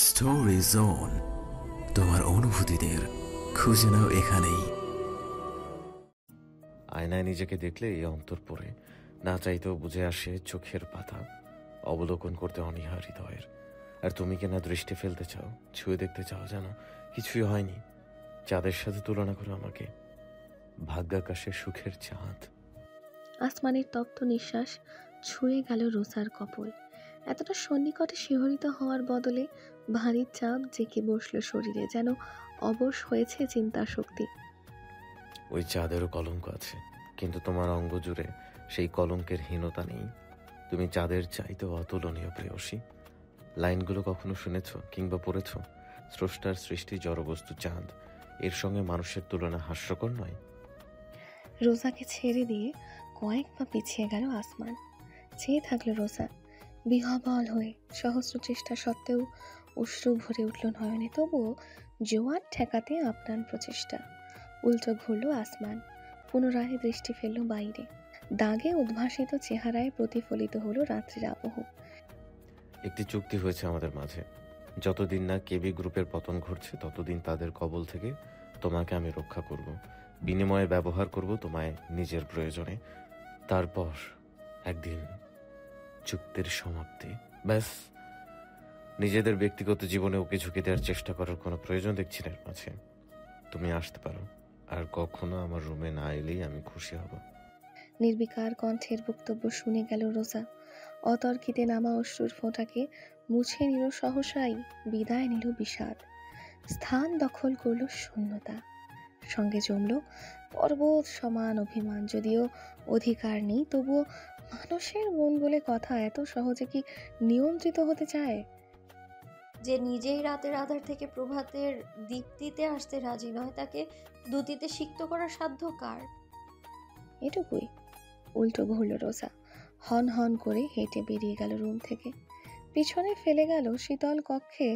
Story zone, তোমার অনুভূতিদের খুঁজে নাও এখানেই। আয়নায় নিজেকে দেখলে এই অন্তর পড়ে, না চাইতেও বুঝে আসে চোখের পাতা, অবলোকন করতে অনীহা হৃদয়ের। আর তুমি কিনা দৃষ্টি ফেলতে চাও, ছুঁয়ে দেখতে চাও, যেন কিছুই হয়নি। চাঁদের সাথে তুলনা করো আমাকে, ভাগ্যাকাশে সুখের চাঁদ। আসমানের তপ্ত নিঃশ্বাস ছুঁয়ে গেল রোসার কপল। এতটা সন্নিকটে শিহরিত হওয়ার বদলে ভারী চাপ জেঁকে বসলো শরীরে, যেন অবশ হয়েছে চিন্তা শক্তি। ওই চাঁদেরও কলঙ্ক আছে, কিন্তু তোমার অঙ্গ জুড়ে সেই কলঙ্কের হীনতা নেই। তুমি চাঁদের চাইতেও অতুলনীয় প্রেয়সী। লাইনগুলো কখনো শুনেছ কিংবা পড়েছ? স্রষ্টার সৃষ্টি জড়বস্তু চাঁদ, এর সঙ্গে মানুষের তুলনা হাস্যকর নয়? রোজাকে ছেড়ে দিয়ে কয়েক পা পিছিয়ে গেল আসমান। চেয়ে থাকলো রোজা বিহ্বল হয়ে। সহস্র চেষ্টা সত্ত্বেও অশ্রু ভরে উঠল নয়নে, তবুও জোয়ার ঠেকাতে আপ্রাণ প্রচেষ্টা। উল্টো ঘুরল আসমান, পুনরায় দৃষ্টি ফেলল বাইরে। দাগে উদ্ভাসিত চেহারায় প্রতিফলিত হলো রাত্রির আবহ। একটি চুক্তি হয়েছে আমাদের মাঝে, যতদিন না কেবি গ্রুপের পতন ঘটছে ততদিন তাদের কবল থেকে তোমাকে আমি রক্ষা করব, বিনিময়ে ব্যবহার করব তোমায় নিজের প্রয়োজনে। তারপর একদিন চুক্তির সমাপ্তি, ব্যাস। নিজেদের ব্যক্তিগত জীবনেও কিছু দেওয়ার চেষ্টা করার কোনো প্রয়োজন দেখছি না এর মাঝে। তুমি আসতে পারো, আর কখনো আমার রুমে না এলেই আমি খুশি হব। নির্বিকার কণ্ঠের বক্তব্য শুনে গেল রোজা। অতর্কিতে নামা অশ্রুর ফোঁটাকে মুছে নিল সহসাই, বিদায় নিল বিষাদ। স্থান দখল করল শূন্যতা, সঙ্গে জমল পর্বত সমান অভিমান। যদিও অধিকার নেই, তবুও মানুষের মন বলে কথা এত সহজে কি নিয়ন্ত্রিত হতে চায়? যে নিজেই রাতের আধার থেকে প্রভাতের দীপ্তিতে আসতে রাজি নয়, তাকে দ্যুতিতে সিক্ত করার সাধ্য কার? এটুকুই। উল্টো ঘুরল রোজা, হন হন করে হেঁটে বেরিয়ে গেল রুম থেকে। পিছনে ফেলে গেল শীতল কক্ষে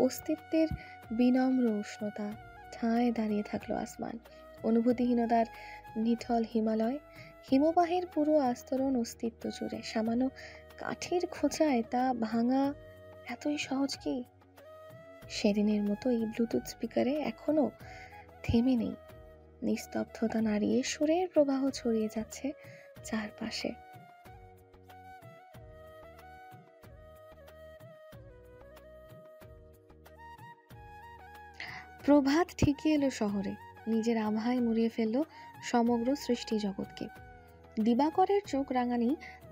অস্তিত্বের বিনম্র উষ্ণতা। ঠায় দাঁড়িয়ে থাকলো আসমান, অনুভূতিহীনতার নিঠল হিমালয়। হিমবাহের পুরো আস্তরণ অস্তিত্ব জুড়ে, সামান্য কাঠির খোঁচায় তা ভাঙা এতই সহজ কি? সেদিনের মতো এই ব্লুটুথ স্পিকারে এখনো থেমে নেই। নিস্তব্ধতা নাড়িয়ে সুরের প্রবাহ ছড়িয়ে যাচ্ছে চারপাশে। প্রভাত ঠিকই এলো শহরে, নিজের আভায় মুড়িয়ে ফেললো সমগ্র সৃষ্টি জগৎকে। দিবাকরের চোখ রাঙানি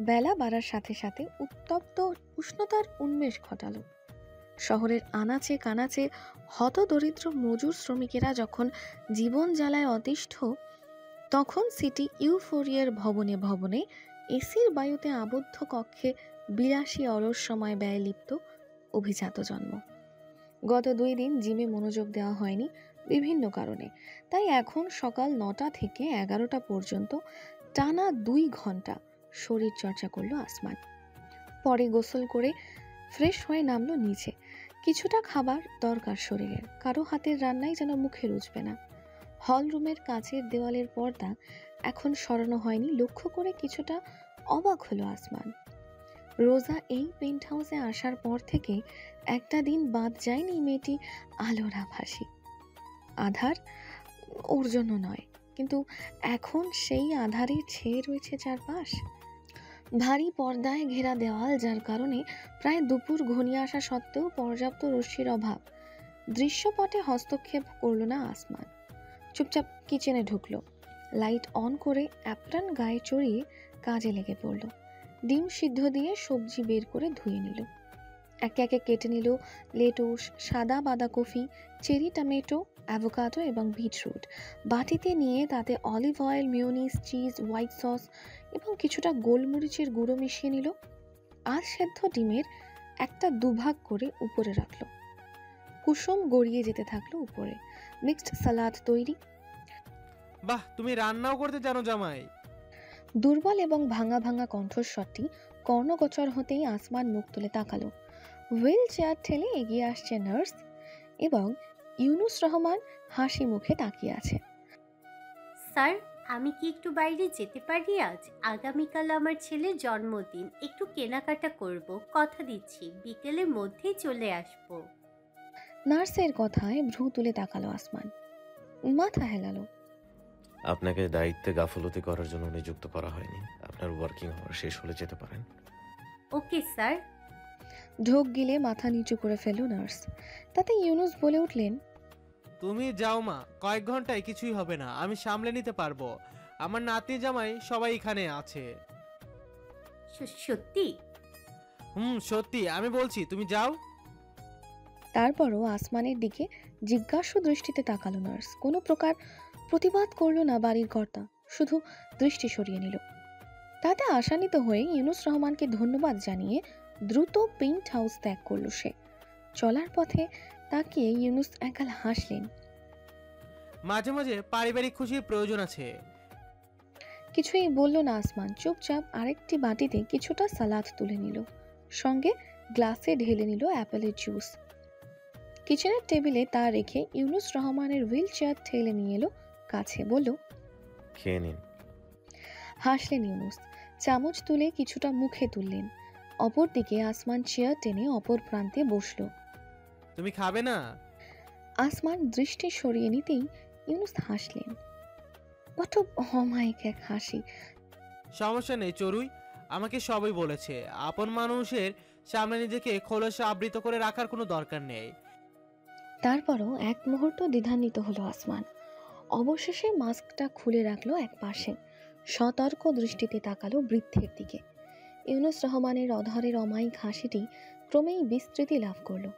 বেলা বাড়ার সাথে সাথে উত্তপ্ত উষ্ণতার উন্মেষ ঘটালো। শহরের আনাচে কানাচে হতদরিদ্র মজুর শ্রমিকেরা যখন জীবন জ্বালায় অতিষ্ঠ, তখন সিটি ইউফোরিয়ার ভবনে ভবনে এসির বায়ুতে আবদ্ধ কক্ষে বিলাসী অলস সময় ব্যয় লিপ্ত অভিজাত জন্ম। গত 2 দিন জিমে মনোযোগ দেওয়া হয়নি বিভিন্ন কারণে, তাই এখন সকাল 9টা থেকে 11টা পর্যন্ত টানা 2 ঘন্টা শরীর চর্চা করলো আসমান। পরে গোসল করে ফ্রেশ হয়ে নামলো নিচে। কিছুটা খাবার দরকার শরীরের, কারো হাতের রান্নাই যেন মুখে রুচবে না। হল রুমের কাচের দেওয়ালের পর্দা এখন সরানো হয়নি লক্ষ্য করে কিছুটা অবাক হলো আসমান। রোজা এই পেন্ট হাউসে আসার পর থেকে একটা দিন বাদ যায়নি মেয়েটি আলোর আভাসী। আধার ওর জন্য নয়, কিন্তু এখন সেই আধারে ছেয়ে রয়েছে চারপাশ। ভারী পর্দায় ঘেরা দেওয়াল, যার কারণে প্রায় দুপুর ঘনিয়ে আসা সত্ত্বেও পর্যাপ্ত রশ্মির অভাব। দৃশ্যপটে হস্তক্ষেপ করল না আসমান। চুপচাপ কিচেনে ঢুকলো, লাইট অন করে অ্যাপ্রান গায়ে চড়িয়ে কাজে লেগে পড়ল। ডিম সিদ্ধ দিয়ে সবজি বের করে ধুয়ে নিল, একে একে কেটে নিল লেটুস, সাদা বাঁধাকপি, চেরি টমেটো, অ্যাভোকাডো এবং বিটরুট। বাটিতে নিয়ে তাতে olive oil, mayonnaise, cheese, white sauce এবং কিছুটা গোলমরিচের গুঁড়ো মিশিয়ে নিল। আর সেদ্ধ ডিমের একটা দুভাগ করে উপরে রাখলো। কুসুম গড়িয়ে যেতে থাকলো উপরে। মিক্সড সালাদ তৈরি। বাহ, তুমি রান্নাও করতে জানো জামাই। দুর্বল এবং ভাঙা ভাঙা কণ্ঠস্বরটি কর্ণগোচর হতেই আসমান মুখ তুলে তাকালো। হুইল চেয়ার ঠেলে এগিয়ে আসছে নার্স এবং ইউনুস রহমান হাসি মুখে তাকিয়ে আছে। স্যার, আমি কি একটু বাইরে যেতে পারি? আজ আগামীকাল আমার ছেলের জন্মদিন, একটু কেনাকাটা করব, কথা দিচ্ছি বিকেলের মধ্যেই চলে আসব। নার্সের কথায় ভ্রু তুলে তাকালো আসমান, মাথা হেলালো। আপনাকে দায়িত্বে গাফলতি করার জন্য নিযুক্ত করা হয়নি। আপনার ওয়ার্কিং আওয়ার শেষ হলে যেতে পারেন। Okay sir. ঢোক গিলে মাথা নিচু করে ফেলল নার্স। তাতে ইউনুস বলে উঠলেন, তুমি যাও মা, কয়েক ঘন্টায় কিছুই হবে না, আমি সামলে নিতে পারবো। আমার নাতনি জামাই সবাই এখানে আছে। সত্যি? সত্যি, আমি বলছি তুমি যাও। তারপরও আসমানের দিকে জিজ্ঞাসু দৃষ্টিতে তাকালো নার্স। কোনো প্রকার প্রতিবাদ করল না বাড়ির কর্তা, শুধু দৃষ্টি সরিয়ে নিল। তাতে আশান্বিত হয়ে ইউনুস রহমানকে ধন্যবাদ জানিয়ে দ্রুত পেইন্ট হাউস ত্যাগ করল সে। চলার পথে তাকিয়ে ইউনুস একগাল হাসলেন। মাঝে মাঝে পারিবারিক খুশির প্রয়োজন আছে। কিছুই বলল না আসমান, চুপচাপ আরেকটি বাটিতে কিছুটা সালাদ তুলে নিল, সঙ্গে গ্লাসে ঢেলে নিল অ্যাপেলের জুস। কিচেনের টেবিলে তা রেখে ইউনুস রহমানের হুইল চেয়ার ঠেলে নিয়ে এলো কাছে, বলল, খেয়ে নিন। হাসলেন ইউনুস, চামচ তুলে কিছুটা মুখে তুললেন। অপরদিকে আসমান চেয়ার টেনে অপর প্রান্তে বসল। তুমি খাবে না? আসমান দৃষ্টি সরিয়ে নিতেই ইউনুস হাসলেন, বড় অমায়িক এক হাসি। সমস্যা নেই চড়ুই, আমাকে সবাই বলেছে আপন মানুষের সামনে নিজেকে খোলসে আবৃত করে রাখার কোনো দরকার নেই। তারপরও এক মুহূর্ত দ্বিধান্বিত হলো আসমান। অবশেষে মাস্কটা খুলে রাখলো এক পাশে, সতর্ক দৃষ্টিতে তাকালো বৃদ্ধের দিকে। ইউনুস রহমানের অধরের অমায়িক হাসিটি ক্রমেই বিস্তৃতি লাভ করলো।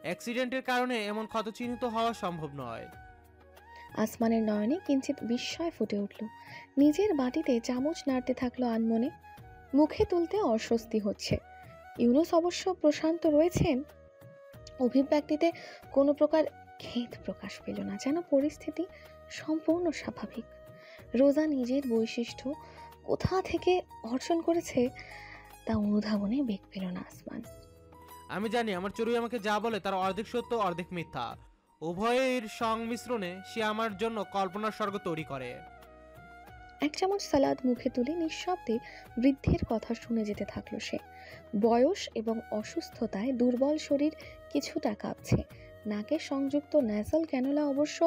অ্যাক্সিডেন্টের কারণে এমন ক্ষতচিহ্নিত হওয়া সম্ভব নয়। আসমানের নয়নে কিঞ্চিত বিস্ময় ফুটে উঠল। নিজের বাটিতে চামচ নাড়তে থাকলো আনমনে। মুখে তুলতে অস্বস্তি হচ্ছে। ইউনুস অবশ্য প্রশান্ত রয়েছেন, অভিব্যক্তিতে কোনো প্রকার খেদ প্রকাশ পেল না, যেন পরিস্থিতি সম্পূর্ণ স্বাভাবিক। রোজা নিজের বৈশিষ্ট্য কোথা থেকে অর্জন করেছে তা অনুধাবনে বেগ পেল না আসমান। আমি জানি আমার চড়ুই আমাকে যা বলে তার অর্ধেক সত্য অর্ধেক মিথ্যা, উভয়ের সংমিশ্রণে সে আমার জন্য কল্পনার স্বর্গ তৈরি করে। এক চামচ সালাদ মুখে তুলে নিঃশব্দে বৃদ্ধের কথা শুনে যেতে থাকলো সে। বয়স এবং অসুস্থতায় দুর্বল শরীর কিছুটা কাঁপছে। নাকে সংযুক্ত ন্যাসাল ক্যানোলা অবশ্য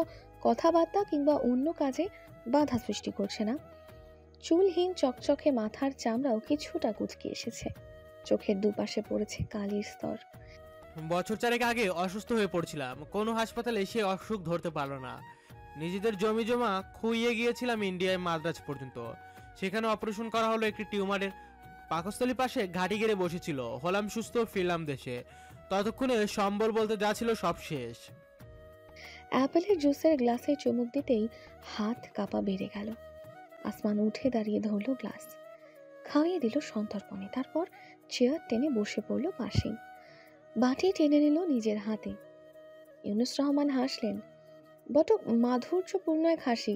কথাবার্তা কিংবা অন্য কাজে বাধা সৃষ্টি করছে না। চুলহীন চকচকে মাথার চামড়াও কিছুটা কুঁচকে এসেছে। চোখের দুপাশে পড়েছে কালির স্তর। বছর চারেক আগে অসুস্থ হয়ে পড়ছিলাম, কোনো হাসপাতালে সে অসুখ ধরতে পারলো না। নিজেদের জমি জমা খুইয়ে গিয়েছিলাম ইন্ডিয়ায় মাদ্রাজ পর্যন্ত। সেখানে অপারেশন করা হলো একটি টিউমারের। পাকস্থলী পাশে ঘাটি গেড়ে বসেছিল। হলাম সুস্থ, ফিরলাম দেশে। ততক্ষণে সম্বল বলতে যা ছিল সব শেষ। অ্যাপেলের জুসের গ্লাসে চুমুক দিতেই হাত কাঁপা বেড়ে গেল। আসমান উঠে দাঁড়িয়ে ধরল গ্লাস, খাইয়ে দিল সন্তর্পণে। তারপর চেয়ার টেনে বসে পড়ল পাশেই, বাটি টেনে নিল নিজের হাতে। ইউনুস রহমান হাসলেন, বড় মাধুর্যপূর্ণ এক হাসি।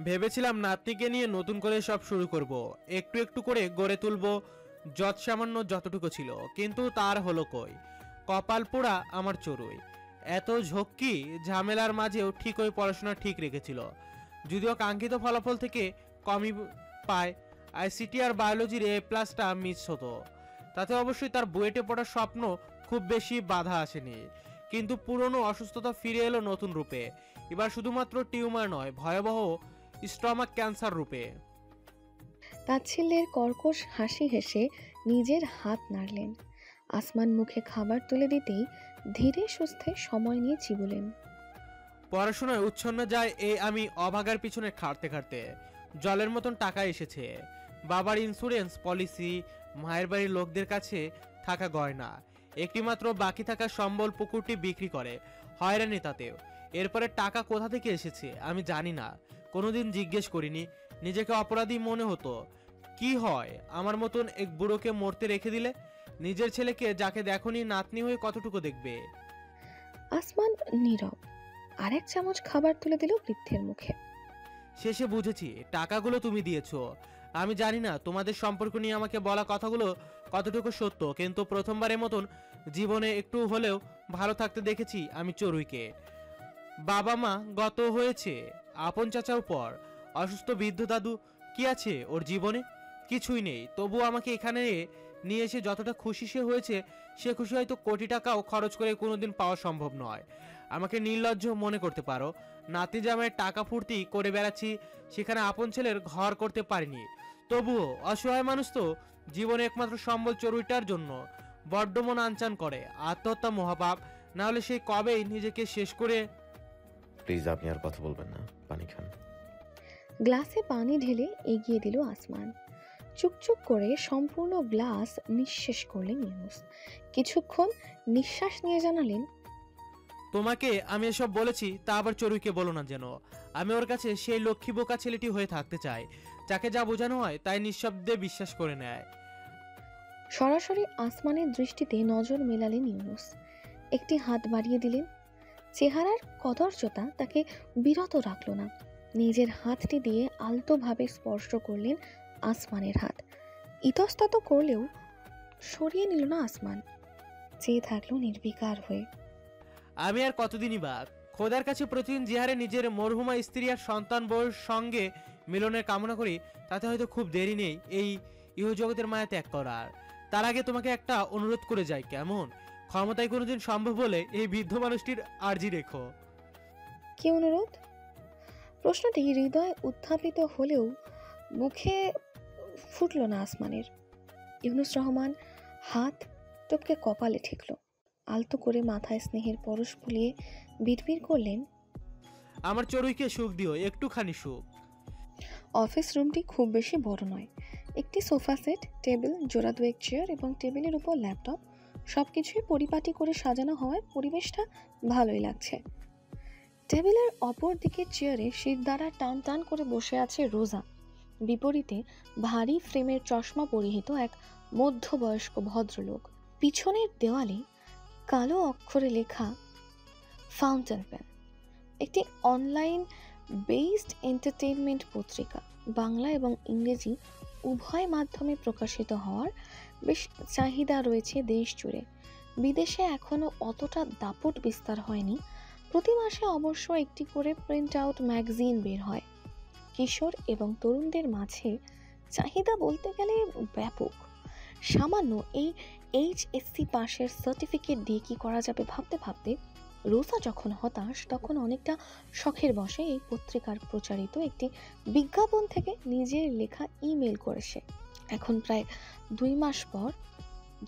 ভেবেছিলাম নাতনিকে নিয়ে নতুন করে সব শুরু করব, একটু একটু করে গড়ে তুলব যৎ সামান্য যতটুকু ছিল, কিন্তু তার হলো কই। কপাল পোড়া আমার চড়ুই। এত ঝক্কি ঝামেলার মাঝেও ঠিক ওই পড়াশোনা ঠিক রেখেছিল, যদিও কাঙ্ক্ষিত ফলাফল থেকে কমই পায়। আইসিটি আর বায়োলজির A+টা মিস হতো। তাতে অবশ্যই তার বুয়েটে পড়ার স্বপ্ন খুব বেশি বাধা আসেনি, কিন্তু পুরনো অসুস্থতা ফিরে এলো নতুন রূপে। এবার শুধুমাত্র টিউমার নয়, ভয়াবহ স্টমাক ক্যান্সার রূপে। তাচ্ছিল্যের কর্কশ হাসি হেসে নিজের হাত নাড়লেন। আসমান মুখে খাবার তুলে দিতেই ধীরে সুস্থে সময় নিয়ে চিবুলেন। পড়াশোনায় উচ্ছন্ন যায় এই আমি অভাগার পিছনে খাটতে খাটতে জলের মতন টাকা এসেছে। বাবার ইন্স্যুরেন্স পলিসি, মায়ের বাড়ির লোকদের কাছে থাকা গয়না, একটিমাত্র বাকি থাকা সম্বল পুকুরটি বিক্রি করে হয়রানি তাতেও। এরপরে টাকা কোথা থেকে এসেছে আমি জানি না, কোনোদিন জিজ্ঞেস করিনি। নিজেকে অপরাধী মনে হতো। কি হয় আমার মতন এক বুড়োকে মরতে রেখে দিলে? নিজের ছেলেকে যাকে দেখনি নাতনি হয়ে কতটুকু দেখবে? আসমান নীরব, আরেক চামচ খাবার তুলে দিল বৃদ্ধের মুখে। শেষে বুঝেছি টাকাগুলো তুমি দিয়েছো। আমি জানি না তোমাদের সম্পর্ক নিয়ে আমাকে বলা কথাগুলো কতটুকু সত্য, কিন্তু প্রথমবারের মতন জীবনে একটু হলেও ভালো থাকতে দেখেছি আমি চড়ুইকে। বাবা মা গত হয়েছে, আপন চাচাও পর, অসুস্থ বৃদ্ধ দাদু, কি আছে ওর জীবনে? কিছুই নেই। তবু আমাকে এখানে নিয়ে এসে যতটা খুশি সে হয়েছে, সে খুশি হয়তো কোটি টাকাও খরচ করে কোনোদিন পাওয়া সম্ভব নয়। আমাকে নির্লজ্জ মনে করতে পারো, নাতি জামাইয়ের টাকা ফুর্তি করে বেড়াচ্ছি, সেখানে আপন ছেলের ঘর করতে পারিনি। তবুও অসহায় মানুষ তো, জীবনে একমাত্র সম্বল চড়ুইটার জন্য বড্ড মন আনচান করে। আত্মহত্যা মহাপাপ, না হলে সেই কবেই নিজেকে শেষ করে। প্লিজ আপনি আর কথা বলবেন না, পানি খান। গ্লাসে পানি ঢেলে এগিয়ে দিল আসমান। চুপচুপ করে সম্পূর্ণ গ্লাস নিঃশেষ করলেন ইউনুস। কিছুক্ষণ নিঃশ্বাস নিয়ে জানালেন, তোমাকে আমি এসব বলেছি তা আবার চড়ুইকে বলো না যেন। আমি ওর কাছে সেই লক্ষ্মী বোকা ছেলেটি হয়ে থাকতে চাই, যাকে যা বোঝানো হয় তাই নিঃশব্দে বিশ্বাস করে নেয়। সরাসরি আসমানের দৃষ্টিতে নজর মেলালেন ইউনুস। একটি হাত বাড়িয়ে দিলেন। চেহারার কদর্যতা তাকে বিরত রাখল না। নিজের হাতটি দিয়ে আলতোভাবে স্পর্শ করলেন আসমানের হাত। ইতস্তত করলেও সরিয়ে নিল না আসমান, চেয়ে থাকলো নির্বিকার হয়ে। আমি আর কতদিনই বা খোদার কাছে প্রতিদিন যে হারে নিজের মরহুমা স্ত্রী আর সন্তান বউয়ের সঙ্গে মিলনের কামনা করি, তাতে হয়তো খুব দেরি নেই এই ইহজগতের মায়া ত্যাগ করার। তার আগে তোমাকে একটা অনুরোধ করে যাই, কেমন? ক্ষমতায় কোনোদিন সম্ভব হলে এই বৃদ্ধ মানুষটির আর্জি রেখো। কি অনুরোধ? প্রশ্নটি হৃদয় উত্থাপিত হলেও মুখে ফুটল না আসমানের। ইউনুস রহমান হাত টপকে কপালে ঠেকল। আলতো করে মাথায় স্নেহের পরশ বুলিয়ে বিড়বিড় করলেন, আমার চড়ুইকে সুখ দিও, একটুখানি সুখ। অফিস রুমটি খুব বেশি বড় নয়। একটি সোফা সেট, টেবিল, জোড়া দুয়েক চেয়ার এবং টেবিলের উপর ল্যাপটপ, সবকিছুই পরিপাটি করে সাজানো হওয়ায় পরিবেশটা ভালোই লাগছে। টেবিলের অপর দিকের চেয়ারে শির দ্বারা টান টান করে বসে আছে রোজা। বিপরীতে ভারী ফ্রেমের চশমা পরিহিত এক মধ্যবয়স্ক ভদ্রলোক। পিছনের দেওয়ালে কালো অক্ষরে লেখা ফাউন্টেন পেন। একটি অনলাইন বেসড এন্টারটেইনমেন্ট পত্রিকা, বাংলা এবং ইংরেজি উভয় মাধ্যমে প্রকাশিত হওয়ার বেশ চাহিদা রয়েছে দেশ জুড়ে। বিদেশে এখনও অতটা দাপট বিস্তার হয়নি। প্রতি মাসে অবশ্য একটি করে প্রিন্ট আউট ম্যাগাজিন বের হয়। কিশোর এবং তরুণদের মাঝে চাহিদা বলতে গেলে ব্যাপক। সামান্য এই এইচএসসি পাশের সার্টিফিকেট দিয়ে কি করা যাবে ভাবতে ভাবতে রোজা যখন হতাশ, তখন অনেকটা শখের বশে এই পত্রিকার প্রচারিত একটি বিজ্ঞাপন থেকে নিজের লেখা ইমেল করেছে। এখন প্রায় 2 মাস পর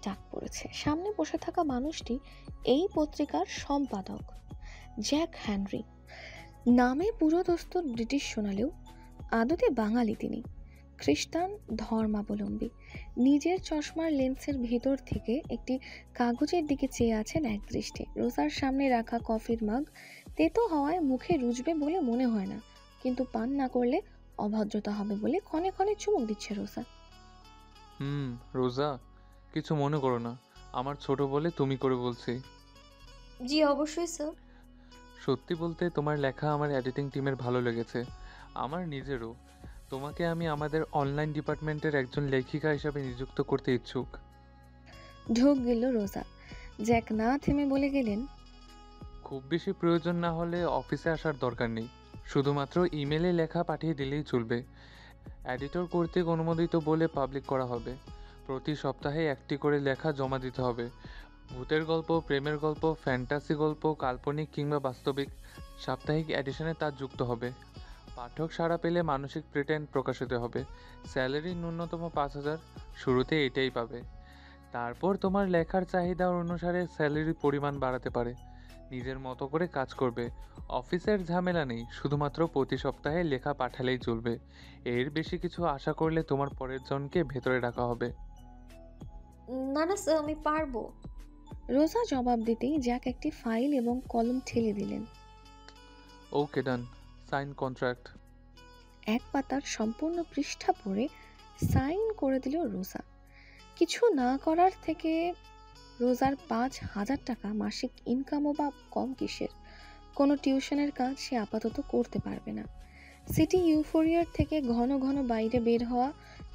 ডাক পড়েছে। সামনে বসে থাকা মানুষটি এই পত্রিকার সম্পাদক জ্যাক হেনরি। নামে পুরোদস্তুর ব্রিটিশ শোনালেও আদতে বাঙালি তিনি। খ্রিস্টান ধর্মাবলম্বী। নিজের চশমার লেন্সের ভিতর থেকে একটি কাগজের দিকে চেয়ে আছেন এক দৃষ্টে। রোজার সামনে রাখা কফির মাগ তেতো হওয়ায় মুখে রুজবে বলে মনে হয় না, কিন্তু পান না করলে অভদ্রতা হবে বলে ক্ষণে ক্ষণে চুমুক দিচ্ছে রোজা। রোজা, কিছু মনে করো না, আমার ছোট বলে তুমি করে বলছি। জি অবশ্যই স্যার। সত্যি বলতে তোমার লেখা আমার এডিটিং টিমের ভালো লেগেছে, আমার নিজেরও। তোমাকে আমি আমাদের অনলাইন ডিপার্টমেন্টের একজন লেখিকা হিসাবে নিযুক্ত করতে ইচ্ছুক। ঢোক গেল রোজা। জ্যাক না থেমে বলে গেলেন, খুব বেশি প্রয়োজন না হলে অফিসে আসার দরকার নেই, শুধুমাত্র ইমেলে লেখা পাঠিয়ে দিলেই চলবে। এডিটর কর্তৃক অনুমোদিত বলে পাবলিক করা হবে। প্রতি সপ্তাহে একটি করে লেখা জমা দিতে হবে। ভূতের গল্প, প্রেমের গল্প, ফ্যান্টাসি গল্প, কাল্পনিক কিংবা বাস্তবিক। সাপ্তাহিক এডিশনে তা যুক্ত হবে। পাঠক সাড়া পেলে মানসিক প্রিন্ট প্রকাশিত হবে। স্যালারি ন্যূনতম 5,000, শুরুতে এটাই পাবে। তারপর তোমার লেখার চাহিদা অনুসারে স্যালারির পরিমাণ বাড়াতে পারে। নিজের মতো করে কাজ করবে, অফিসের ঝামেলা নেই, শুধুমাত্র প্রতি সপ্তাহে লেখা পাঠালেই চলবে। এর বেশি কিছু আশা করলে তোমার পরের জনকে ভেতরে রাখা হবে। না না স্যার, আমি পারবো। রোজা জবাব দিতেই জ্যাক একটি ফাইল এবং কলম ঠেলে দিলেন। ওকে ডান, সাইন কন্ট্রাক্ট। এক পাতার সম্পূর্ণ পৃষ্ঠা পড়ে সাইন করে দিল রোজা। কিছু না করার থেকে রোজার 5,000 টাকা মাসিক ইনকামও বা কম কিসের। কোনো টিউশনের কাজ সে আপাতত করতে পারবে না। সিটি ইউফোরিয়ার থেকে ঘন ঘন বাইরে বের হওয়া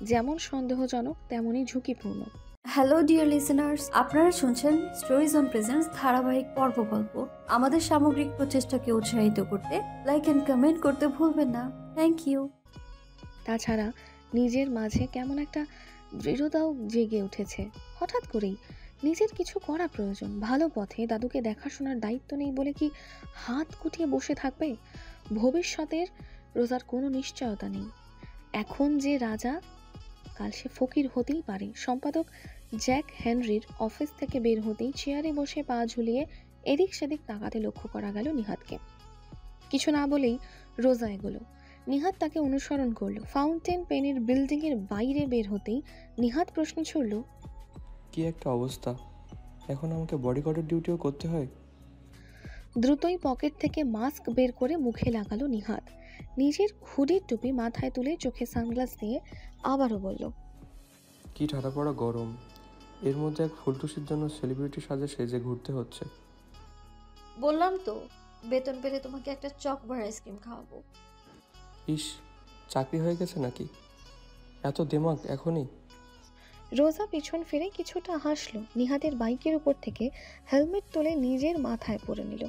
যেমন সন্দেহজনক তেমনই ঝুঁকিপূর্ণ। হ্যালো ডিয়ার লিসেনার্স, আপনারা শুনছেন স্টোরিজ অন প্রেজেন্টস ধারাবাহিক পর্ব গল্প। আমাদের সামগ্রিক প্রচেষ্টাকে উৎসাহিত করতে লাইক এন্ড কমেন্ট করতে ভুলবেন না। Thank you. তাছাড়া নিজের মাঝে কেমন একটা দৃঢ়তাও জেগে উঠেছে। হঠাৎ করেই নিজের কিছু করা প্রয়োজন। ভালো পথে দাদুকে দেখাশোনার দায়িত্ব নেই বলে কি হাত গুটিয়ে বসে থাকবে? ভবিষ্যতের রোজার কোনো নিশ্চয়তা নেই। এখন যে রাজা, কাল সে ফকির হতেই পারে। সম্পাদক জ্যাক হেনরির অফিস থেকে বের হতেই চেয়ারে বসে পা ঝুলিয়ে এদিক সেদিক তাকাতে লক্ষ্য করা গেল নিহাতকে। কিছু না বলেই রোজা এগোলো। নিহাত তাকে অনুসরণ করলো। ফাউন্টেন পেনের বিল্ডিং এর বাইরে বের হতেই নিহাত প্রশ্ন ছুড়ল, কি একটা অবস্থা! এখন আমাকে বডিগার্ডের ডিউটিও করতে হয়? দ্রুতই পকেট থেকে মাস্ক বের করে মুখে লাগালো নিহাত। নিজের হুডির টুপি মাথায় তুলে চোখে সানগ্লাস দিয়ে আবারও বলল, কি ঠাড়া পড়া গরম, এর মধ্যে এক ফুলটুসির জন্য সেলিব্রিটি সাজে সেজে ঘুরতে হচ্ছে। বললাম তো, বেতন পেলে তোমাকে একটা চকবার আইসক্রিম খাওয়াবো। ইস, চাকরি হয়ে গেছে নাকি? এত দেমাগ এখনই? রোজা পিছন ফিরে কিছুটা হাসলো। নিহাতের বাইকের উপর থেকে হেলমেট তুলে নিজের মাথায় পরে নিল।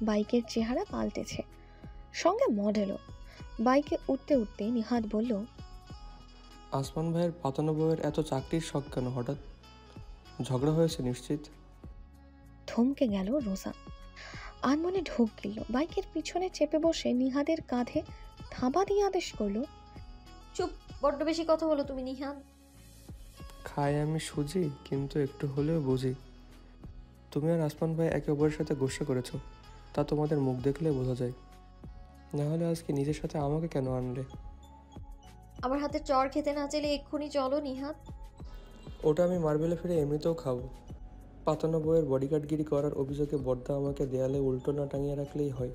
বাইকের চেহারা পাল্টেছে, সঙ্গে মডেলও। বাইকে উঠতে উঠতে নিহাত বলল, আসমান ভাইয়ের পাতানো বউয়ের এত চাকরির শখ কেন হঠাৎ? ঝগড়া হয়েছে নিশ্চিত। থমকে গেল রোজা, আনমনে ঢোক গেল। বাইকের পিছনে চেপে বসে নিহাতের কাঁধে থাবা দিয়ে আদেশ করলো, চুপ, বড্ড বেশি কথা বলো তুমি নিহাত। খাই আমি সুজি, কিন্তু একটু হলেও বুঝি। তুমি আর আসমান ভাই একে অপরের সাথে গোসা করেছো, তা তোমাদের মুখ দেখলে বোঝা যায়। না হলে আজকে নিজের সাথে আমাকে কেন আনলে? আমার হাতে চড় খেতে না চাইলে এক্ষুনি চলো নিহাত। ওটা আমি মার্বেলে ফিরে এমনিতেও খাবো। পাতানো বইয়ের বডিগার্ডগিরি করার অভিযোগে বড়দা আমাকে দেয়ালে উল্টো না টাঙিয়ে রাখলেই হয়।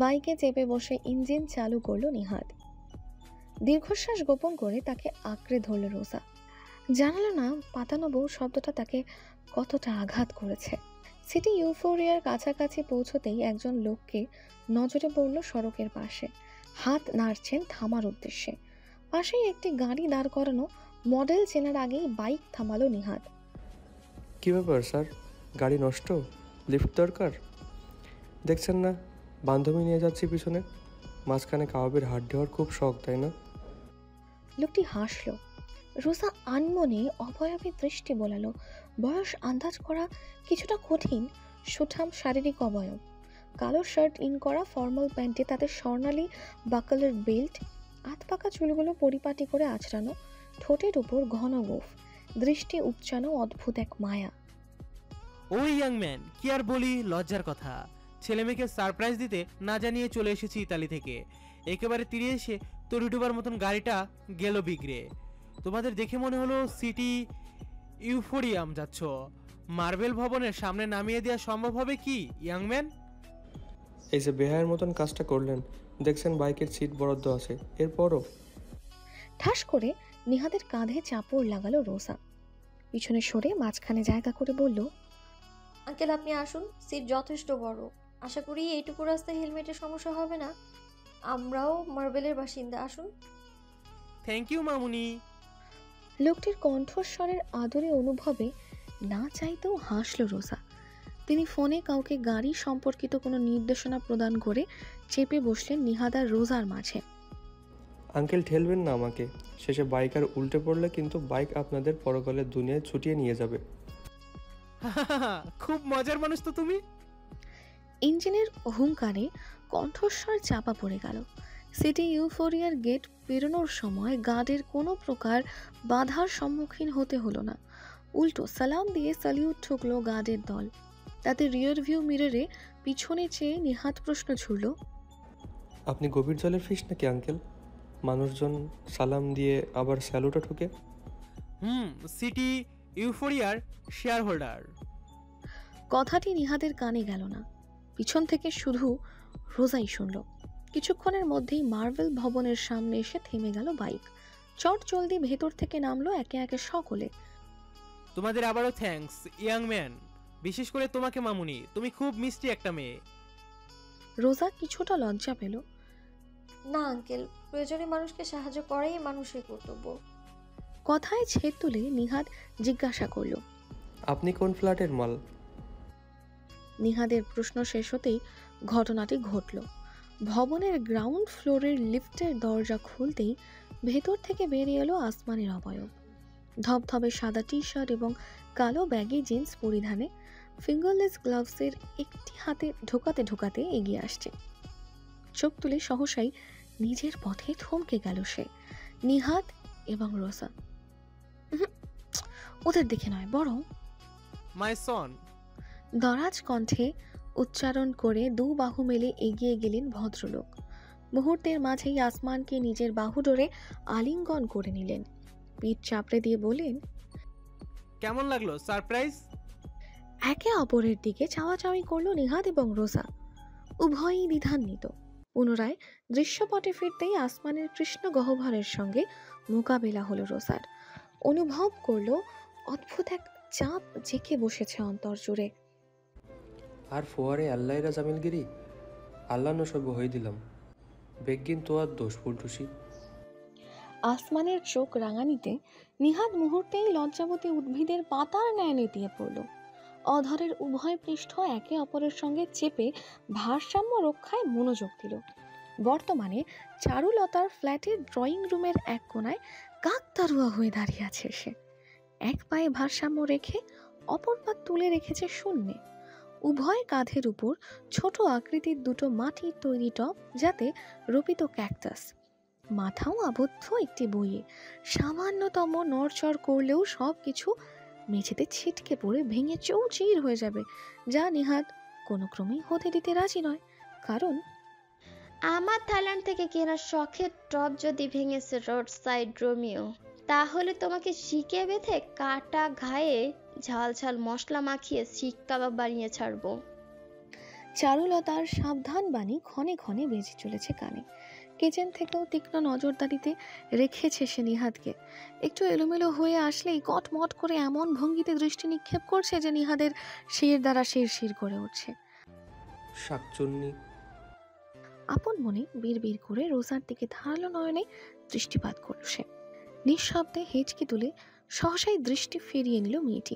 বাইকে চেপে বসে ইঞ্জিন চালু করলো নিহাত। দীর্ঘশ্বাস গোপন করে তাকে আঁকড়ে ধরল রোজা। জানালো না পাতানো বউ শব্দটা তাকে কতটা আঘাত করেছে। সিটি ইউফোরিয়ার কাছাকাছি পৌঁছতেই একজন লোককে নজরে পড়ল সড়কের পাশে। হাত নাড়ছেন থামার উদ্দেশ্যে। পাশেই একটি গাড়ি দাঁড় করানো, মডেল চেনার আগেই বাইক থামালো নিহাত। কী ব্যাপার স্যার, গাড়ি নষ্ট, লিফট দরকার? দেখছেন না বান্ধবী নিয়ে যাচ্ছি পিছনে। মাঝখানে কাবাবের হাড্ডি হওয়ার খুব শখ, তাই না? লোকটি হাসলো। রোজা আনমনে অবয়বে দৃষ্টি বোলালো। বয়স আন্দাজ করা কিছুটা কঠিন। সুঠাম শারীরিক অবয়ব, কালো শার্ট ইন করা, ফর্মাল প্যান্টে তাতে স্বর্ণালী বাকলের বেল্ট, হাত পাকা চুলগুলো পরিপাটি করে আঁচড়ানো, ঠোঁটের উপর ঘন গোফ, দৃষ্টি উপচানো অদ্ভুত এক মায়া। ওই ইয়াং ম্যান, কি আর বলি, লজ্জার কথা। ছেলে মেয়েকে সারপ্রাইজ দিতে না জানিয়ে চলে এসেছি ইতালি থেকে। একেবারে তীরে এসে তরি ডুবার মতন গাড়িটা গেল বিগড়ে। তোমাদের দেখে মনে হলো সিটি ইউফোরিয়াম যাচ্ছ। মার্বেল ভবনের সামনে নামিয়ে দেওয়া সম্ভব হবে কি ইয়াং ম্যান? এই যে বেহায়ের মতন কাজটা করলেন, দেখছেন বাইকের সিট বরাদ্দ আছে, এরপরও। ঠাস করে নিহাতের কাঁধে চাপড় লাগালো রোজা। পিছনে সরে মাঝখানে জায়গা করে বলল, আঙ্কেল আপনি আসুন, সিট যথেষ্ট বড়। আশা করি এইটুকু রাস্তায় হেলমেটের সমস্যা হবে না। আমরাও মার্বেলের বাসিন্দা, আসুন। থ্যাংক ইউ মামুনি। লোকটির কণ্ঠস্বরের আদরে অনুভবে না চাইতেও হাসল রোজা। তিনি ফোনে কাউকে গাড়ি সম্পর্কিত কোনো নির্দেশনা প্রদান করে চেপে বসলেন নিহাত আর রোজার মাঝে। আঙ্কেল ঠেলবেন না আমাকে, শেষে বাইক আর উল্টে পড়লে কিন্তু বাইক আপনাদের পরকালের দুনিয়ায় ছুটিয়ে নিয়ে যাবে। খুব মজার মানুষ তো তুমি। ইঞ্জিনের হুঙ্কারে কণ্ঠস্বর চাপা পড়ে গেল। সিটি ইউফোরিয়ার গেট পেরোনোর সময় গার্ডের কোনো প্রকার বাধার সম্মুখীন হতে হলো না। উল্টো সালাম দিয়ে স্যালিউট ঠুকলো গার্ডের দল। তাতে রিয়ার ভিউ মিররে পিছনে চেয়ে নিহাত প্রশ্ন ছুড়ল, আপনি গভীর জলের ফিশ নাকি আঙ্কেল? মানুষজন সালাম দিয়ে আবার স্যালুটও ঠুকে। সিটি ইউফোরিয়ার শেয়ার হোল্ডার। কথাটি নিহাতের কানে গেল না। পিছন থেকে শুধু রোজাই শুনল। কিছুক্ষণের মধ্যেই মার্বেল ভবনের সামনে এসে থেমে গেল বাইক। চট জলদি ভেতর থেকে নামলো একে একে সকলে। তোমাদের আবারও থ্যাঙ্কস ইয়াং ম্যান, বিশেষ করে তোমাকে মামুনি, তুমি খুব মিষ্টি একটা মেয়ে। রোজা কিছুটা লজ্জা পেল। না আঙ্কেল, প্রয়োজনে মানুষকে সাহায্য করাই মানুষের কর্তব্য। কথায় ছেদ তুলে নিহাত জিজ্ঞাসা করল, আপনি কোন ফ্ল্যাটের মাল? নিহাদের প্রশ্ন শেষ হতেই ঘটনাটি ঘটল। ভবনের গ্রাউন্ড ফ্লোরের লিফটের দরজা খুলতেই ভেতর থেকে বেরিয়ে এলো আসমানের অবয়ব। ধবধবে সাদা টি শার্ট এবং কালো ব্যাগি জিন্স পরিধানে, ফিঙ্গারলেস গ্লাভসের একটি হাতে ঢোকাতে ঢোকাতে এগিয়ে আসছে। চোখ তুলে সহসাই নিজের পথে থমকে গেল সে। নিহাত এবং রোজা। ওদের দেখে নয়, বরং মাই সন। দরাজ কণ্ঠে উচ্চারণ করে দু বাহু মেলে এগিয়ে গেলেন ভদ্রলোক। মুহূর্তের মাঝেই আসমানকে নিজের বাহুডোরে আলিঙ্গন করে নিলেন। পিঠ চাপড়ে দিয়ে বললেন, কেমন লাগলো সারপ্রাইজ? একে অপরের দিকে চাওয়াচাওয়ি করলো নিহাত এবং রোজা। উভয়ই দ্বিধান্বিত। পুনরায় দৃশ্যপটে ফিরতেই আসমানের কৃষ্ণ গহ্বরের সঙ্গে মোকাবেলা হলো রোজার। অনুভব করলো অদ্ভুত এক চাপ জেঁকে বসেছে অন্তর জুড়ে। আর ফোয়ারে আল্লাহরা জামিলগিরি, আল্লাহ সব হয়ে দিলাম, বেগিন তো আর দোষ ফুলটুসি। আসমানের চোখ রাঙানিতে নিহাত মুহূর্তেই লজ্জাবতী উদ্ভিদের পাতার ন্যায় নেতিয়ে পড়ল। অধরের উভয় পৃষ্ঠ একে অপরের সঙ্গে চেপে ভারসাম্য রক্ষায় মনোযোগ দিল। বর্তমানে চারুলতার ফ্ল্যাটের ড্রয়িং রুমের এক কোণায় কাকতারুয়া হয়ে দাঁড়িয়ে আছে সে। এক পায়ে ভারসাম্য রেখে অপর পা তুলে রেখেছে শূন্যে। উভয় কাঁধের উপর ছোট আকৃতির দুটো মাটির তৈরি টব, যাতে রোপিত ক্যাকটাস। মাথাও আবদ্ধ একটি বইয়ে। সামান্যতম নড়চড় করলেও সব কিছু মেঝেতে ছিটকে পড়ে ভেঙে চৌচির হয়ে যাবে, যা নিহাত কোনো ক্রমেই হতে দিতে রাজি নয়। কারণ আমার থাইল্যান্ড থেকে কেনা শখের টপ যদি ভেঙেছে রোড সাইড রোমিও, তাহলে তোমাকে শিকে বেঁধে কাটা ঘায়ে ঝাল ঝাল মশলা মাখিয়ে শিক কাবাব বানিয়ে ছাড়বো। চারুলতার সাবধান বাণী ক্ষণে ক্ষণে বেজে চলেছে কানে। কিচেন থেকেও তীক্ষ্ণ নজরদারিতে রেখেছে সে নিহাতকে। একটু এলোমেলো হয়ে আসলেই কটমট করে এমন ভঙ্গিতে দৃষ্টি নিক্ষেপ করছে যে নিহাদের শির দ্বারা শির করে উঠছে। শাকচুন্নি। আপন মনে বিড় করে রোজার দিকে ধারালো নয়নে দৃষ্টিপাত করল সে। নিঃশব্দে হেঁচকি তুলে সহসাই দৃষ্টি ফিরিয়ে নিল মেয়েটি।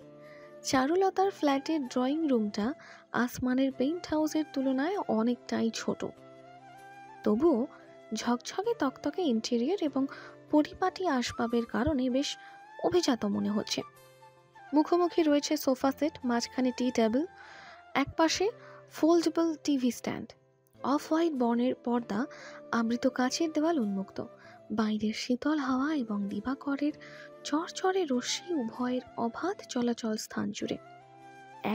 চারুলতার ফ্ল্যাটের ড্রয়িং রুমটা আসমানের পেইন্ট হাউসের তুলনায় অনেকটাই ছোট। তবুও ঝকঝকে তকতকে ইন্টেরিয়র এবং পরিপাটি আসবাবের কারণে বেশ অভিজাত মনে হচ্ছে। মুখোমুখি রয়েছে সোফা সেট, মাঝখানে টি টেবিল, একপাশে foldable TV stand, off white বর্ণের পর্দা আবৃত কাচের দেওয়াল উন্মুক্ত। বাইরের শীতল হাওয়া এবং দিবাকরের চরচরে রশ্মি উভয়ের অবাধ চলাচল স্থান জুড়ে।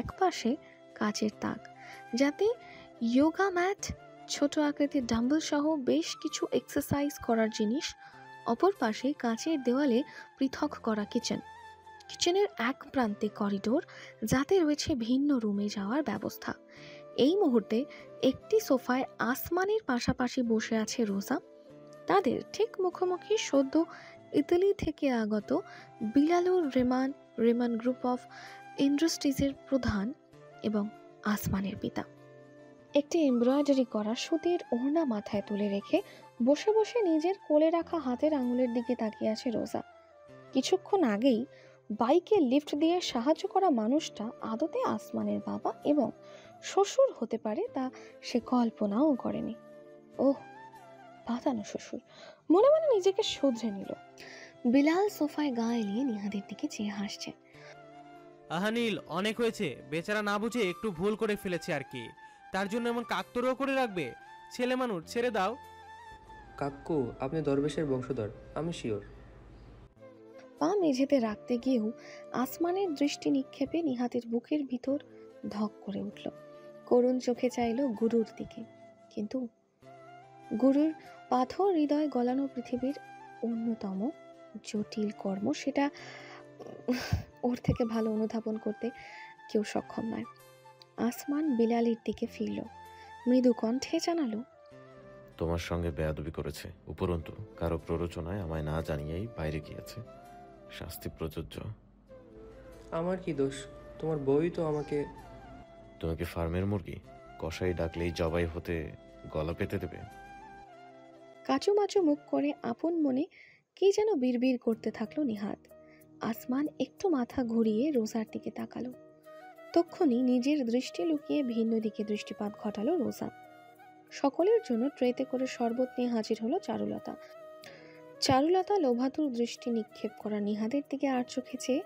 এক পাশে কাচের তাক, যাতে যোগা ম্যাট, ছোট আকৃতির ডাম্বল সহ বেশ কিছু এক্সারসাইজ করার জিনিস। অপর পাশে কাচের দেওয়ালে পৃথক করা কিচেন। কিচেনের এক প্রান্তে করিডোর, যাতে রয়েছে ভিন্ন রুমে যাওয়ার ব্যবস্থা। এই মুহূর্তে একটি সোফায় আসমানের পাশাপাশি বসে আছে রোজা। তাদের ঠিক মুখোমুখি সদ্য ইতালি থেকে আগত বিলালুর রেমান গ্রুপ অফ ইন্ডাস্ট্রিজের প্রধান এবং আসমানের পিতা। একটি এমব্রয়ডারি করা সুতির ওড়না মাথায় তুলে রেখে বসে বসে নিজের কোলে রাখা হাতের আঙুলের দিকে তাকিয়ে আছে রোজা। কিছুক্ষণ আগেই বাইকে লিফট দিয়ে সাহায্য করা মানুষটা আদতে আসমানের বাবা এবং শ্বশুর হতে পারে, তা সে কল্পনাও করেনি। ওহ, বাতানো শ্বশুর। মনে মনে নিজেকে শুধরে নিল। বিলাল সোফায় গা এলিয়ে নিহাদের দিকে চেয়ে হাসছে। আহানিল, অনেক হয়েছে। বেচারা না বুঝে একটু ভুল করে ফেলেছে আর কি, তার জন্য এমন কাকতারুয়া করে রাখবে? ছেলে মানুষ, ছেড়ে দাও। কাকু, আপনি দরবেশের বংশধর, আমি শিওর। পা মেঝেতে রাখতে গিয়েও আসমানের দৃষ্টি নিক্ষেপে নিহাতের বুকের ভিতর ধক করে উঠল। করুণ চোখে চাইল গুরুর দিকে, কিন্তু গুরুর পাথর হৃদয় গলানো পৃথিবীর অন্যতম জটিল কর্ম, সেটা ওর থেকে ভালো অনুধাবন করতে কেউ সক্ষম নয়। আসমান বিলালের দিকে ফিরল, মৃদু কণ্ঠে জানালো, তোমার সঙ্গে বেয়াদবি করেছে, উপরন্তু কারো প্ররোচনায় আমায় না জানিয়েই বাইরে গিয়েছে। শাস্তি প্রযোজ্য। আমার কি দোষ? তোমার বই তো আমাকে। তুমি কি ফার্মের মুরগি? কসাই ডাকলেই জবাই হতে গলা পেতে দেবে? কাচুমাচু মুখ করে আপন মনে কি যেন বিড়বিড় করতে থাকলো নিহাত। আসমান একটু মাথা ঘুরিয়ে রোজার দিকে তাকালো। তক্ষুনি নিজের দৃষ্টি লুকিয়ে ভিন্ন দিকে দৃষ্টিপাত ঘটালো রোজা। সকলের জন্য ট্রেতে করে শরবত নিয়ে হাজির হলো চারুলতা। চারুলতা লোভাতুর দৃষ্টি নিক্ষেপ করা নিহাদের দিকে আর চোখে চেয়ে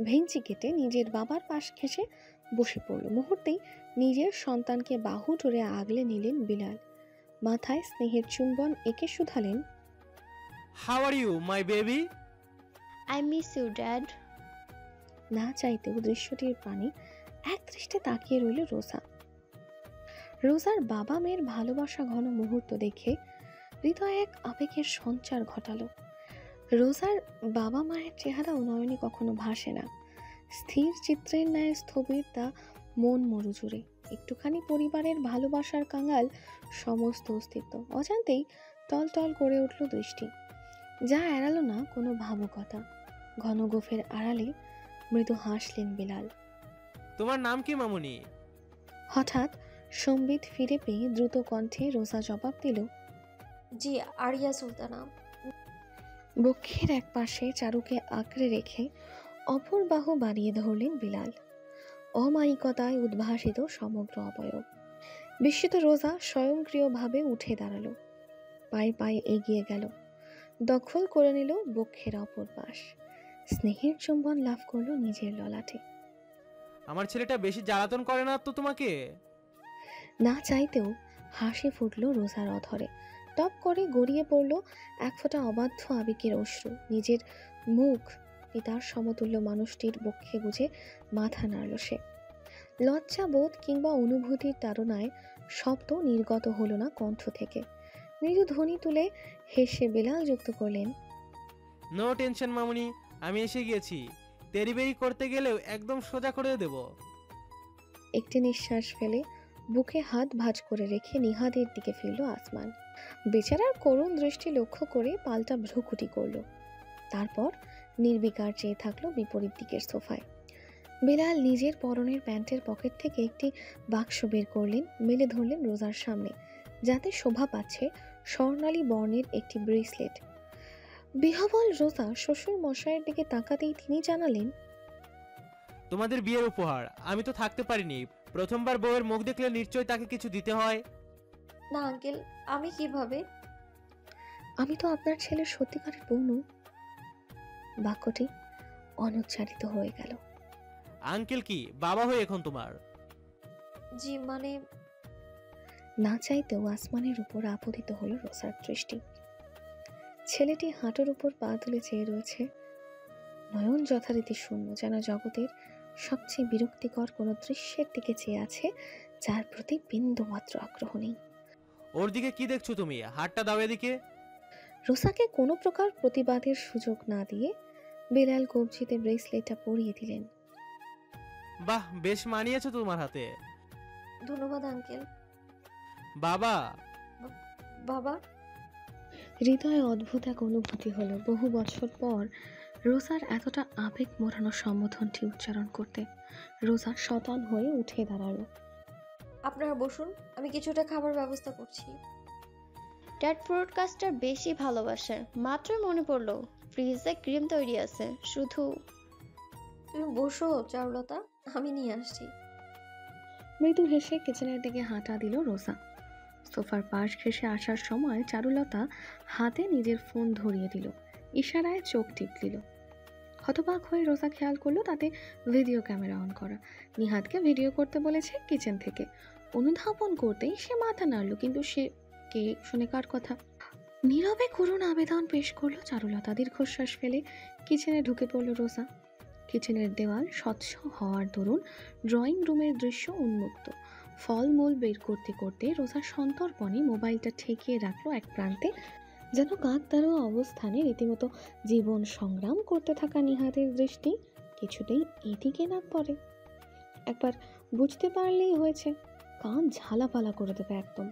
ভেঙচি কেটে নিজের বাবার পাশ ঘেঁষে বসে পড়ল। মুহূর্তেই নিজের সন্তানকে বাহু ধরে আগলে নিলেন বিলাল। মাথায় স্নেহের চুম্বন এঁকে শুধালেন, how are you my baby? I miss you dad. না চাইতেও দৃশ্যটির পানে এক দৃষ্টে তাকিয়ে রইল রোজা। রোজার বাবা মেয়ের ভালোবাসা ঘন মুহূর্ত দেখে হৃদয়ে এক আবেগের সঞ্চার ঘটালো। রোজার বাবা মায়ের চেহারা উন্নয়নে কখনো ভাসে না, স্থির চিত্রের ন্যায় স্থবির তা মন মরুজুরে। একটুখানি পরিবারের ভালোবাসার কাঙাল সমস্ত অস্তিত্ব। অজান্তেই টলটল করে উঠল দৃষ্টি, যা এড়ালো না কোনো ভাবুকতা। ঘন গোফের আড়ালে মৃদু হাসলেন বিলাল। তোমার নাম কি মামুনি? হঠাৎ সম্বিত ফিরে পেয়ে দ্রুত কণ্ঠে রোজা জবাব দিল, জি, আরিয়া সুলতানা। বক্ষের এক পাশে চারুকে আঁকড়ে রেখে অপর বাহু বাড়িয়ে ধরলেন বিলাল। অমায়িকতায় উদ্ভাসিত সমগ্র অবয়ব। বিস্মিত রোজা স্বয়ংক্রিয়ভাবে উঠে দাঁড়ালো, পায়ে পায়ে এগিয়ে গেল, দখল করে নিল বক্ষের অপর পাশ। স্নেহের চুম্বন লাভ করলো নিজের ললাটে। আমার ছেলেটা বেশি জ্বালাতন করে না তো তোমাকে? না চাইতেও হাসি ফুটল রোজার অধরে। টপ করে গড়িয়ে পড়ল এক ফোঁটা অবাধ্য আবেগের অশ্রু। নিজের মুখ পিতার সমতুল্য মানুষটির বক্ষে গুজে মাথা নাড়ল সে। লজ্জা বোধ কিংবা অনুভূতির তাড়নায় শব্দ নির্গত হলো না কণ্ঠ থেকে। মৃদু ধ্বনি তুলে হেসে বিলাল যুক্ত করলেন, নো টেনশন মামুনি, আমি এসে গিয়েছি। তেরিবেরি করতে গেলেও একদম সোজা করে দেব। একটি নিঃশ্বাস ফেলে বুকে হাত ভাঁজ করে রেখে নিহাদের দিকে ফিরল আসমান। বেচারার করুণ দৃষ্টি লক্ষ্য করে পাল্টা ভ্রুকুটি করল, তারপর নির্বিকার চেয়ে থাকলো বিপরীত দিকের সোফায়। বিলাল নিজের পরনের প্যান্টের পকেট থেকে একটি বাক্স বের করলেন, মেলে ধরলেন রোজার সামনে, যাতে শোভা পাচ্ছে স্বর্ণালী বর্ণের একটি ব্রেসলেট। বিহবল রোজা শ্বশুর মশাইয়ের দিকে তাকাতেই তিনি জানালেন, তোমাদের বিয়ের উপহার। আমি তো থাকতে পারিনি। প্রথমবার বউয়ের মুখ দেখলে নিশ্চয়ই তাকে কিছু দিতে হয়। না আঙ্কেল, আমি কিভাবে? আমি তো আপনার ছেলের সত্যিকারের বউ নই। বাক্যটি অনুচ্চারিত হয়ে গেল। আঙ্কেল কি বাবা হয়ে এখন তোমার? জি মানে। না চাইতেও আসমানের উপর আপতিত হলো রোজার দৃষ্টি। ছেলেটি হাঁটুর উপর পা তুলে চেয়ে রয়েছে, নয়ন যথারীতি শূন্য, যেন জগতের সবচেয়ে বিরক্তিকর কোনো দৃশ্যের দিকে চেয়ে আছে, যার প্রতি বিন্দুমাত্র আগ্রহ নেই। ওর দিকে কি দেখছো তুমি? হাতটা দাও এদিকে। রোসাকে কোনো প্রকার প্রতিবাদের সুযোগ না দিয়ে বিলাল কবজিতে ব্রেসলেটটা পরিয়ে দিলেন। বাহ, বেশ মানিয়েছে তোমার হাতে। ধন্যবাদ আঙ্কেল। বাবা। বাবা। হৃদয়ে অদ্ভুত এক অনুভূতি হলো বহু বছর পর রোজার এতটা আবেগ মোড়ানো সম্বোধনটি উচ্চারণ করতে। রোজা শতান হয়ে উঠে দাঁড়ালো। আপনারা বসুন, আমি কিছুটা খাবার ব্যবস্থা করছি। ড্যাড ব্রডকাস্টার বেশি ভালোবাসে। মাত্রই মনে পড়লো ফ্রিজে ক্রিম তৈরি আছে, শুধু। তুমি বসো চারুলতা, আমি নিয়ে আসছি। মৃদু হেসে কিচেনের দিকে হাঁটা দিল রোজা। সোফার পাশ ঘেঁষে আসার সময় চারুলতা হাতে নিজের ফোন ধরিয়ে দিল, ইশারায় চোখ টিপ দিল। হতবাক হয়ে রোজা খেয়াল করলো তাতে ভিডিও ক্যামেরা অন করা। নিহাদকে ভিডিও করতে বলেছে কিচেন থেকে। অনুধাবন করতেই সে মাথা নাড়ল, কিন্তু সে কে শুনে কার কথা। নীরবে করুণ আবেদন পেশ করলো চারুলতা। দীর্ঘশ্বাস ফেলে কিচেনে ঢুকে পড়ল রোজা। কিচেনের দেওয়াল স্বচ্ছ হওয়ার দরুন ড্রয়িং রুমের দৃশ্য উন্মুক্ত। ফলমূল বের করতে করতে রোজা সন্তর্পণে মোবাইলটা ঠেকিয়ে রাখলো এক প্রান্তে, যেন কাকতারও অবস্থানে রীতিমতো জীবন সংগ্রাম করতে থাকা নিহাদের দৃষ্টি কিছুতেই এদিকে না পড়ে। একবার বুঝতে পারলেই হয়েছে, কান ঝালাপালা করে দেবে একদম।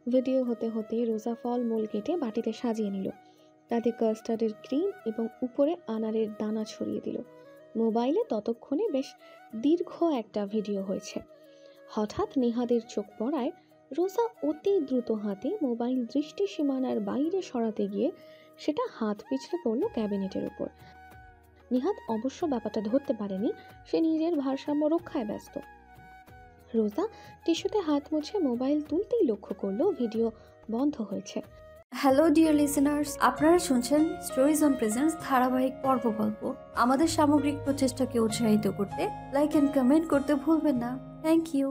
ভিডিও হতে হতে রোজা ফলমূল কেটে বাটিতে সাজিয়ে নিল, তাতে কাস্টার্ডের ক্রিম এবং উপরে আনারের দানা ছড়িয়ে দিল। মোবাইলে ততক্ষণে বেশ দীর্ঘ একটা ভিডিও হয়েছে। হঠাৎ নিহাদের চোখ পড়ায় রোজা অতি দ্রুত হাতে মোবাইল দৃষ্টি সীমানার বাইরে সরাতে গিয়ে সেটা হাত পিছলে পড়ল ক্যাবিনেটের উপর। নিহাদ অবশ্য ব্যাপারটা ধরতে পারেনি, সে নিজের ভারসাম্য রক্ষায় ব্যস্ত। রোজা টিস্যুতে হাত মুছে মোবাইল তুলতেই লক্ষ্য করলো ভিডিও বন্ধ হয়েছে। হ্যালো ডিয়ার লিসেনার্স, আপনারা শুনছেন স্টোরিজ অন প্রেজেন্স ধারাবাহিক পর্ব গল্প। আমাদের সামগ্রিক প্রচেষ্টাকে উৎসাহিত করতে লাইক এন্ড কমেন্ট করতে ভুলবেন না। Thank you.